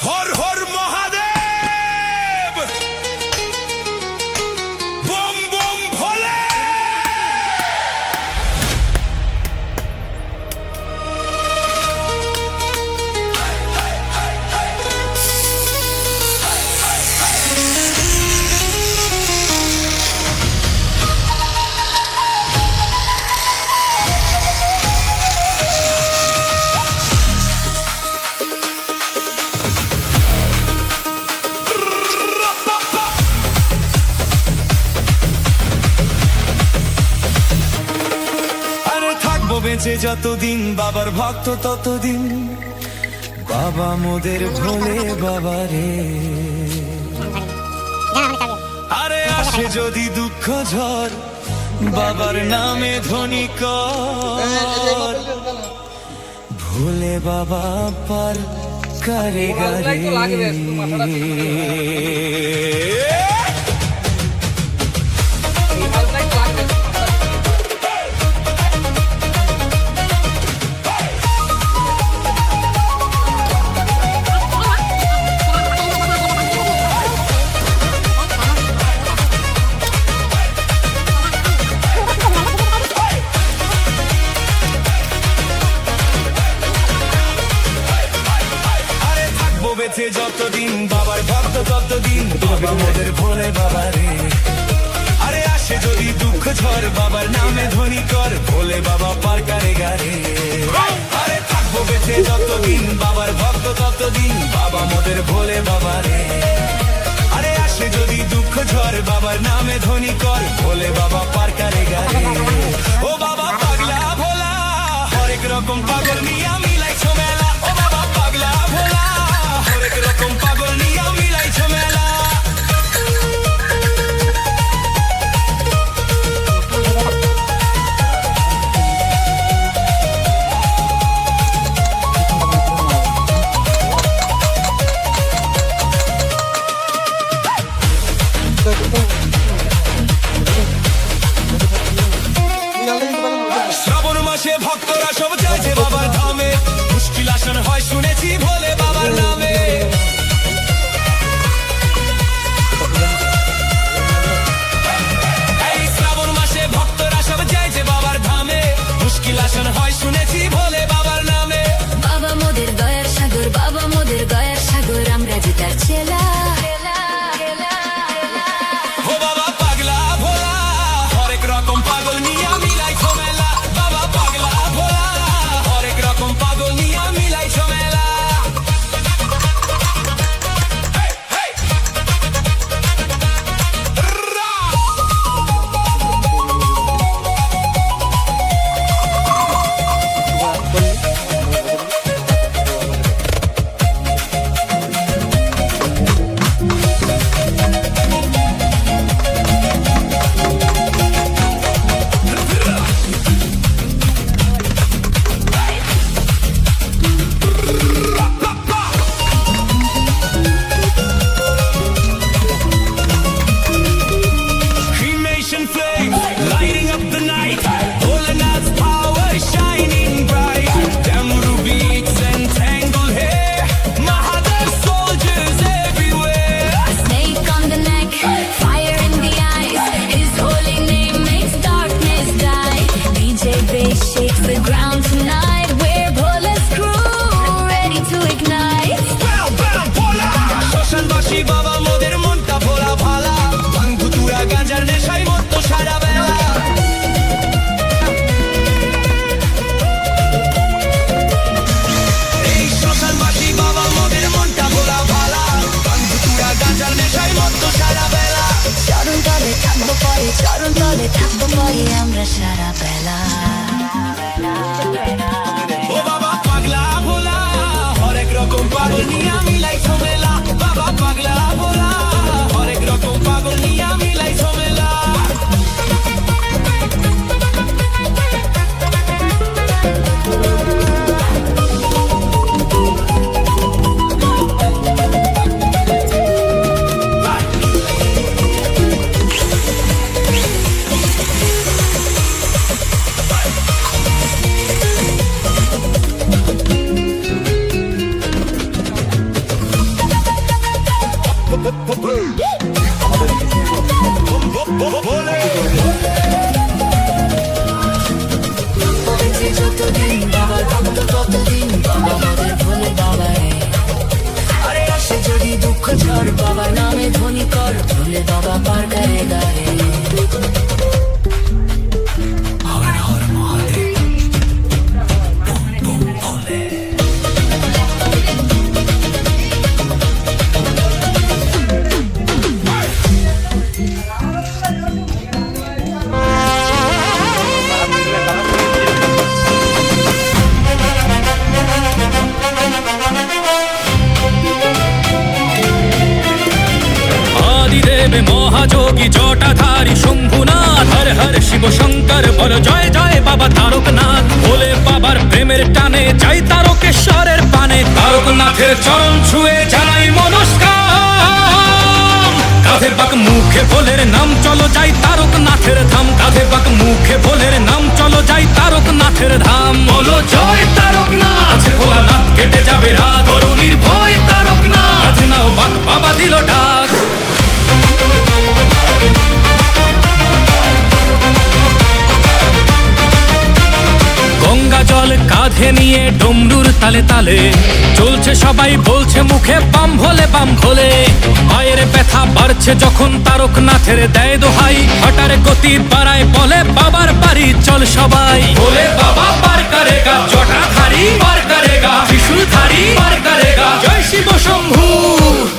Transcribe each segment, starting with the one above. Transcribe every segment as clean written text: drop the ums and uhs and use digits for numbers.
Har Har Mahadev, bomb bomb ভোলে। বেঁচে যতদিন বাবার ভক্ত ততদিন, বাবা মোদের ভোলে বাবা রে। আরে আসে যদি দুঃখ ঝড়, বাবার নামে ধ্বনি কর, ভোলে বাবা পার করে গারে। বেঁচে যতদিন বাবার ভক্ত ততদিন, বাবা মোদের ভোলে বাবা রে। আরে আসে যদি দুঃখ ঝড়, বাবার নামে ধ্বনি কর, ভোলে বাবা পার করে গারে। আরে থাকবো বেঁচে যতদিন বাবার ভক্ত ততদিন, বাবা মোদের ভোলে বাবা রে। আরে আসে যদি দুঃখ ঝড়, বাবার নামে ধ্বনি কর, ভোলে বাবা পার করে গারে। ও বাবা পাগলা ভোলা, হরেক রকম পাগল নিয়া মিলাইছো মেলা। ও বাবা পাগলা ভোলা, হরেক রকম পাগল নিয়া মিলাইছো মেলা। শ্রাবণ মাসে ভক্তরা সব যাচ্ছে বাবার ধামে, মুশকিল আসান হয় শুনেছি ভোলে বাবার নামে। এই শ্রাবণ মাসে ভক্তরা সব যাচ্ছে বাবার ধামে, মুশকিল আসান হয় শুনেছি ভোলে বাবার নামে। বাবা মোদের দয়ার সাগর, বাবা মোদের দয়ার সাগর, আমরা যে তার ছেলা। ও বাবা পাগলা ভোলা, হরেক রকম পাগল নিয়া মিলাইছো মেলা। বাবা পাগলা ভোলা, হরেক রকম পাগল নিয়া মিলাইছো মেলা। Cremation flame lighting up the night, Bholenath's power shining bright. Damru beats and tangled hair, Mahadev soldiers everywhere. Snake on the neck, fire in the eyes, his holy name makes darkness die. DJ bass shakes the ground tonight, we're Bhole's crew, ready to ignite. Bam bam Bhola, শ্মশানবাসী বাবা মোদের মনটা ভোলা ভালা, ভাঙতুরা গাঁজার নেশায় মত্ত সারা বেলা। এই শ্মশানবাসী বাবা মোদের মনটা ভোলা ভালা, ভাঙতুরা গাঁজার নেশায় মত্ত সারা বেলা। চরণ তলে থাকবো পরে, চরণ তলে থাকবো পরে আমরা সারা বেলা। ও বাবা পাগলা ভোলা, হরেক রকম পাগল নিয়া মিলাইছো মেলা। বাবা পাগলা ভোলা, হরেক রকম পাগল নিয়া মিলাইছো মেলা। धोनी कर भोले बाबा पार करेगा रे हर हर महादेव बम बम भोले দেবে মহাযোগী জটাধারী শম্ভুনাথ হর হর শিব শঙ্কর বল জয় জয় বাবা তারকনাথ ভোলে বাবার প্রেমের টানে যাই তারকেশ্বরের পানে তারকনাথের চরণ ছুঁয়ে জানাই নমস্কার কাঁধে বাক মুখে ভোলের নাম চলো যাই তারকনাথের ধাম কাঁধে বাক মুখে ভোলের নাম চলো যাই তারকনাথের ধাম বলো জয় তারকনাথ আছে ভোলানাথ কেটে যাবে রাত তরুণীর ভয় তারকনাথ কাঁধে নাও বাক বাবা দিল ডাক গঙ্গা জল কাঁধে নিয়ে ডমরুর তালে তালে চলছে সবাই বলছে মুখে বাম ভোলে বাম ভোলে পায়ের ব্যথা বাড়ছে যখন তারকনাথের দেয় দোহাই হঠাৎ গতি বাড়ায় বলে বাবার বাড়ি চল সবাই ভোলে বাবা পার করেগা জটাধারী পার করেগা ত্রিশূলধারী পার করেগা জয় শিব শম্ভু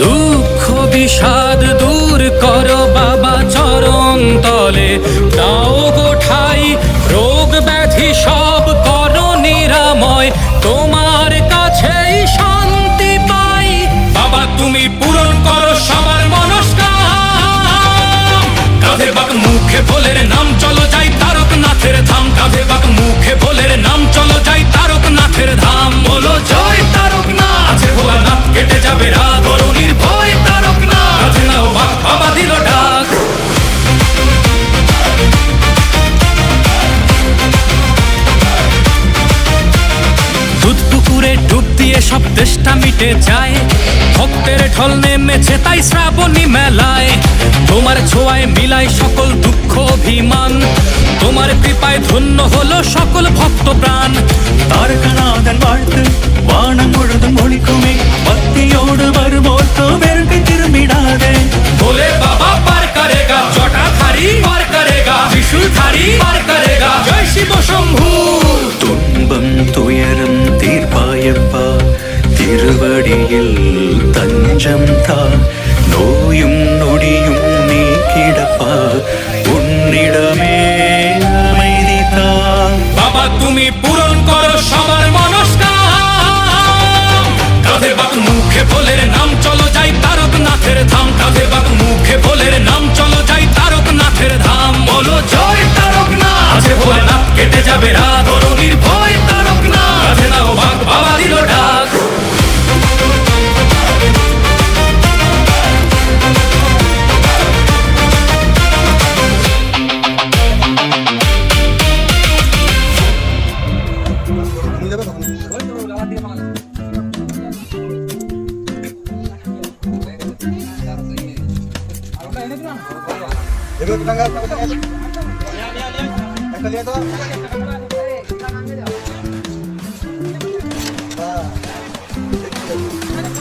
দুঃখ বিষাদ দূর করো বাবা চরণ তলে দাও গো ঠাই রোগ ব্যাধি সব করো নিরাময় তোমার কাছেই শান্তি পাই বাবা তুমি পূরণ করো সবার মনস্কাম কাঁধে বাক মুখে ভোলের নাম চলো যাই তারকনাথের ধাম কাঁধে বাক মুখে ভোলের নাম চলো যাই তারকনাথের ধাম বলো জয় তারকনাথ আছে ভোলানাথ কেটে যাবে রাত তরুণীর ভয় তারকনাথ কাঁধে নাও বাক বাবা দিল ডাক দুধ পুকুরে ডুব দিয়ে সব তেষ্টা মিটে যায় ভক্তের ঢল নেমেছে তাই শ্রাবণী মেলায় তোমার ছোঁয়ায় মিলাই সকল দুঃখ অভিমান তোমার কৃপায় ধন্য হলো সকল ভক্ত প্রাণ താരകനാഥൻ വാഴ്ത്ത് വാണം മുഴുതും ഒളിക്കുമേ ഭക്തിയോട് വരുമോർത്തോ വെറുതെ തിരുമിടാതെ भोले बाबा पार करेगा जटाधारी पार करेगा त्रिशूलधारी पार करेगा जय शिव शंभू തുമ്പം തുയരം തീർപ്പായപ്പ തിരുവടിയിൽ തഞ്ചം താ നോയും നൊടിയും നീ കിടപ്പ ഉന്നിടമേ அமைதி താ বাবা তুমি পূরণ করো সবার মনস্কাম কাঁধে বাক মুখে ভোলের নাম চলো যাই তারকনাথের ধাম কাঁধে বাক মুখে ভোলের নাম চলো যাই তারকনাথের ধাম বলো জয় তারকনাথ আছে ভোলেনাথ কেটে যাবে রাত তরুণীর ভয় তারকনাথ কাঁধে নাও বাক বাবা দিল ডাক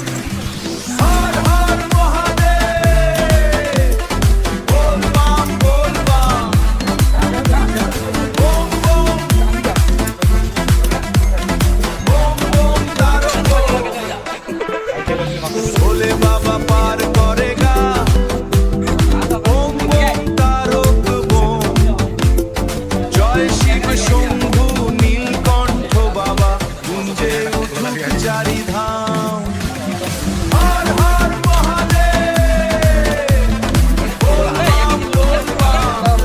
हर हर महादेव बोल बम बम बम बम तारक भोले बाबा पार करेगा बम बम तारक बम जय शिव शंभु नीलकंठ बाबा गुंजे उठुक चारि धाम हर हर महादेव बोल बम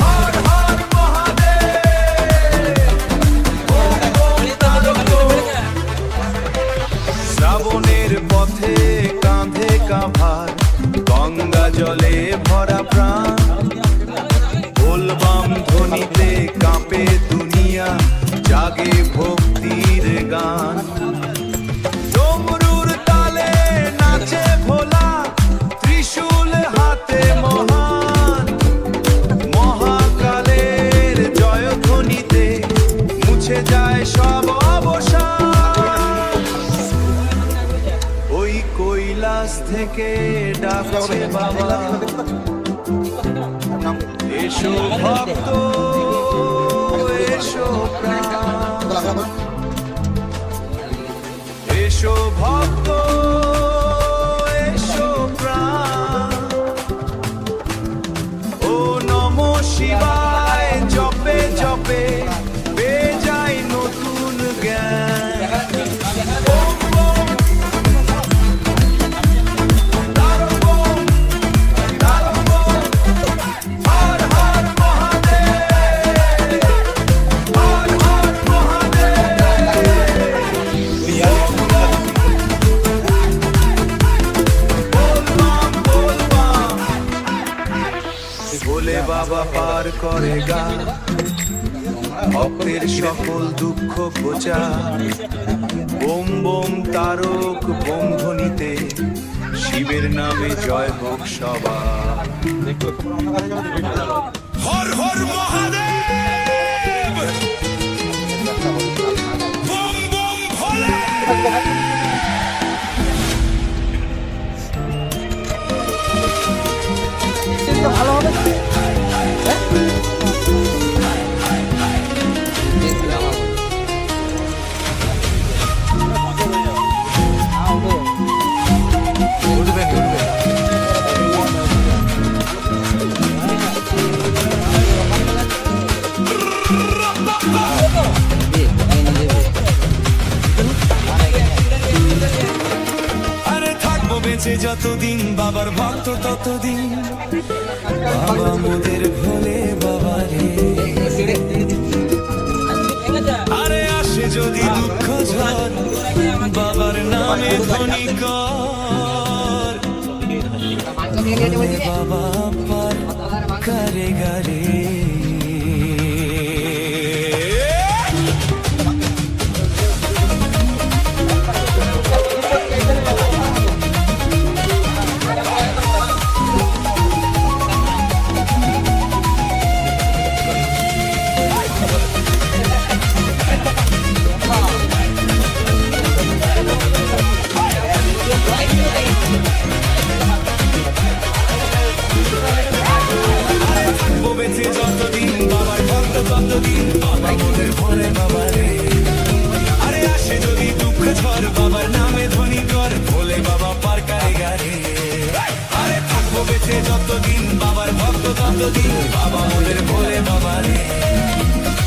हर हर महादेव बोल बम तारक শ্রাবণের পথে কাঁধে কাভার গঙ্গা জলে ভরা প্রাণ বলবাম ধ্বনিতে কাঁপে দুনিয়া জাগে ভক্তির গান ডমরুর তালে নাচে ভোলা ত্রিশূল হাতে মহান মহাকালের জয় ধ্বনিতে মুছে যায় সব অবসান ওই কৈলাস থেকে ডাকছে বাবা, এসো ভক্ত এসো প্রাণ, এসো ভক্ত এসো প্রাণ, ও নমো শিবায় জপে জপে পেয়ে যাই নতুন জ্ঞান। ওম ওম দারুম ওম, দারুম ওম, হর হর মহাদেব, হর হর মহাদেব। ভোলে বাবা পার করে গা ভক্তের সকল দুঃখ বোঝা, বোম বোম তারক বোম ধ্বনিতে শিবের নামে জয় হোক সবার। হর হর মহাদেব, বোম বোম ভোলে। আরে থাকবো বেঁচে যতদিন বাবার ভক্ত ততদিন, বাবা মোদের ভোলে বাবা রে। আরে আসে যদি দুঃখ ঝড় বাবার নামে ধ্বনি কর, বাবা পার করে গারে। বেঁচে যতদিন বাবার ভক্ত ততদিন, বাবা মোদের ভোলে বাবা রে। আরে আসে যদি দুঃখ ঝড় বাবার নামে ধ্বনি কর, ভোলে বাবা পার করে গারে। আরে থাকবো বেঁচে যতদিন বাবার ভক্ত ততদিন, বাবা মোদের ভোলে বাবা রে।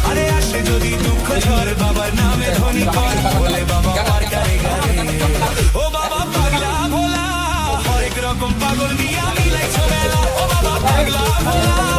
আরে আসে যদি দুঃখ ঝড় বাবার নামে ধ্বনি কর, ভোলে বাবা পার করে গারে। ও বাবা পাগলা ভোলা, হরেক রকম পাগল নিয়ে মিলাইছো মেলা, ও বাবা পাগলা ভোলা।